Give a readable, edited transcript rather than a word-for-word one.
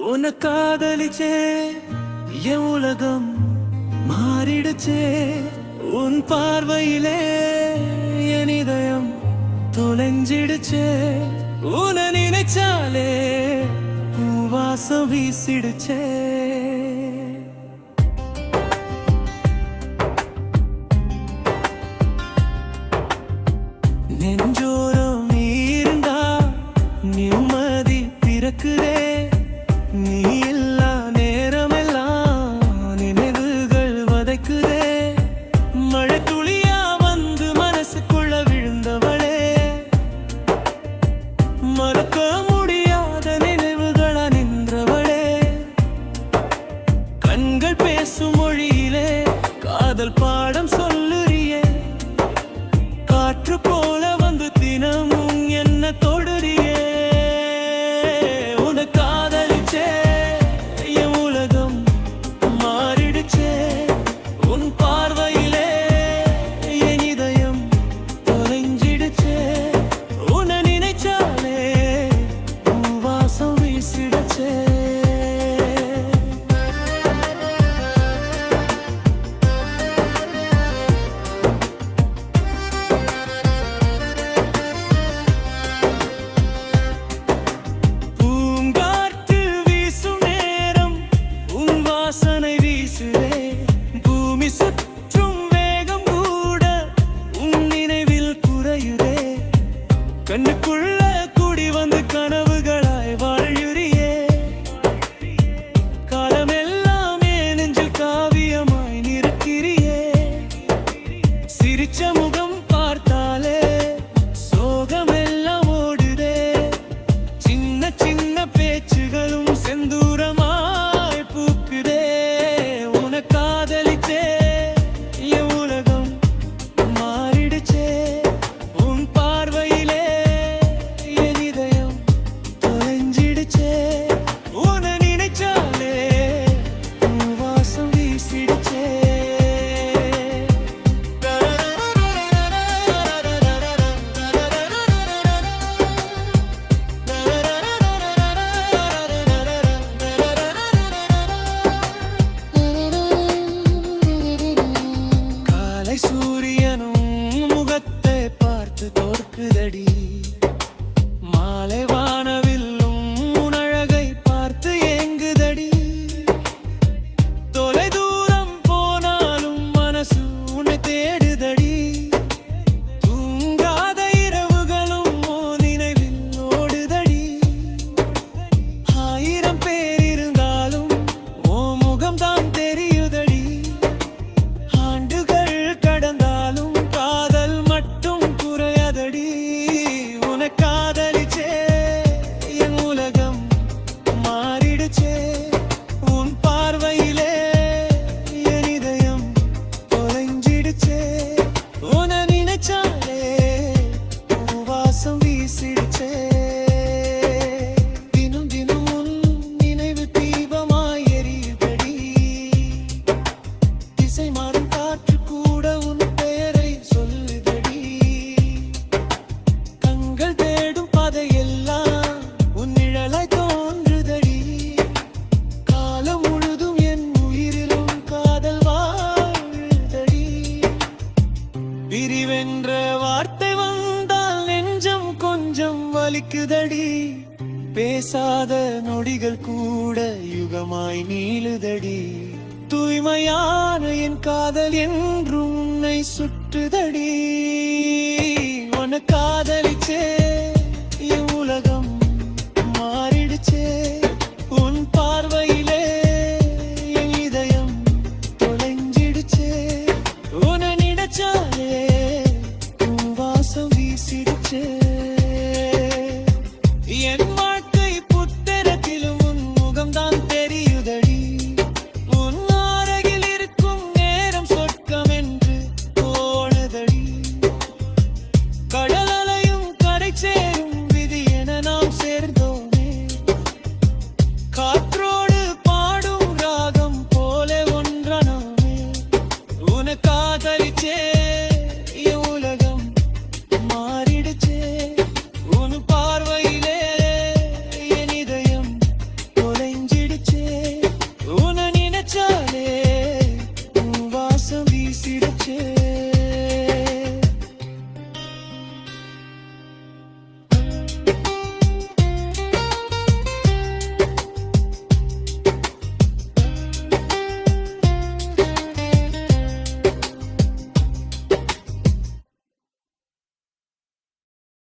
உன்னை காதலிச்சே என் உலகம் மாறிடுச்சே. உன் பார்வையிலே என் இதயம் தொலைஞ்சிடுச்சே. உன்னை நினைச்சாலே பூவாசம் வீசிடுச்சே. நெஞ்சோரம் நீ இருந்தா நிம்மதி பிறக்குதே. நீ இல்லா நேரமெல்லாம் நினைவுகள் வதைக்குதே. மழை துளியா வந்து மனசுக்குள்ள விழுந்தவளே, மறக்க முடியாத நினைவுகளா நின்றவளே. கண்கள் பேசும் மொழியிலே காதல் பாடம் சொல்லுறியே. காற்று போல வந்து தினமும் என்ன தொடுறியே. உன்னை காதலிச்சே என் உலகம் மாறிடுச்சே. உன் பார்வையிலே என் இதயம் தொலைஞ்சிடுச்சே. உன்னை நினைச்சாலே பூவாசம் வீசிடுச்சே. பூமி சுற்றும் வேகம் கூட உன் நினைவில் குறையுதே. கண்ணுக்குள்ள கூடி வந்து கனவுகளாய் வாழுறியே. காலமெல்லாம் நெஞ்சில் காவியமாய் நிற்கிறியே. சிரிச்ச முகம் பார்த்தாலே சோகமெல்லாம் ஓடுதே. சின்ன சின்ன பேச்சுகளும் செந்தூரமாய் பூக்குதே. காதலிச்சே என் உலகம் மாறிடுச்சே. உன் பார்வையிலே என் இதயம் தொலைஞ்சிடுச்சே. உன்னை நினைச்சாலே வாசம் வீசிடுச்சே. சூரியனும் முகத்தை பார்த்து தோற்குதடி. மாலை வானவில்லும் உனழகை பார்த்து ஏங்குதடி. தொலை தூரம் போனாலும் மனசு உன்னை தேடுதடி. தூங்காத இரவுகளும் நினைவில் ஓடுதடி. 1000 பேர் இருந்தாலும் ஓ முகம்தான் தெரியுதடி. ஆண்டுகள் கடந்தாலும் காதல் மட்டும் குறையாதடி. உன்னை காதலிச்சே என் உலகம் மாறிடுச்சே. உன் பார்வையிலே என் இதயம் தொலைஞ்சிடுச்சே. உன்னை நினைச்சாலே பூவாசம் வீசிடுச்சே. தினம் தினம் உன் நினைவு தீபமாய் எரியுதடி. திசை மாறும் காற்று கூட உன் பெயரை சொல்லுதடி. கண்கள் தேடும் பாதையெல்லாம் உன் நிழலாய் தோன்றுதடி. காலம் முழுதும் என் உயிரிலும் காதல் வாழுதடி. பிரிவென்ற வார்த்தை வந்தால் நெஞ்சம் கொஞ்சம் வலிக்குதடி. பேசாத நொடிகள் கூட யுகமாய் நீளுதடி. தூய்மையான என் காதல் என்றும் உன்னை சுற்றுதடி.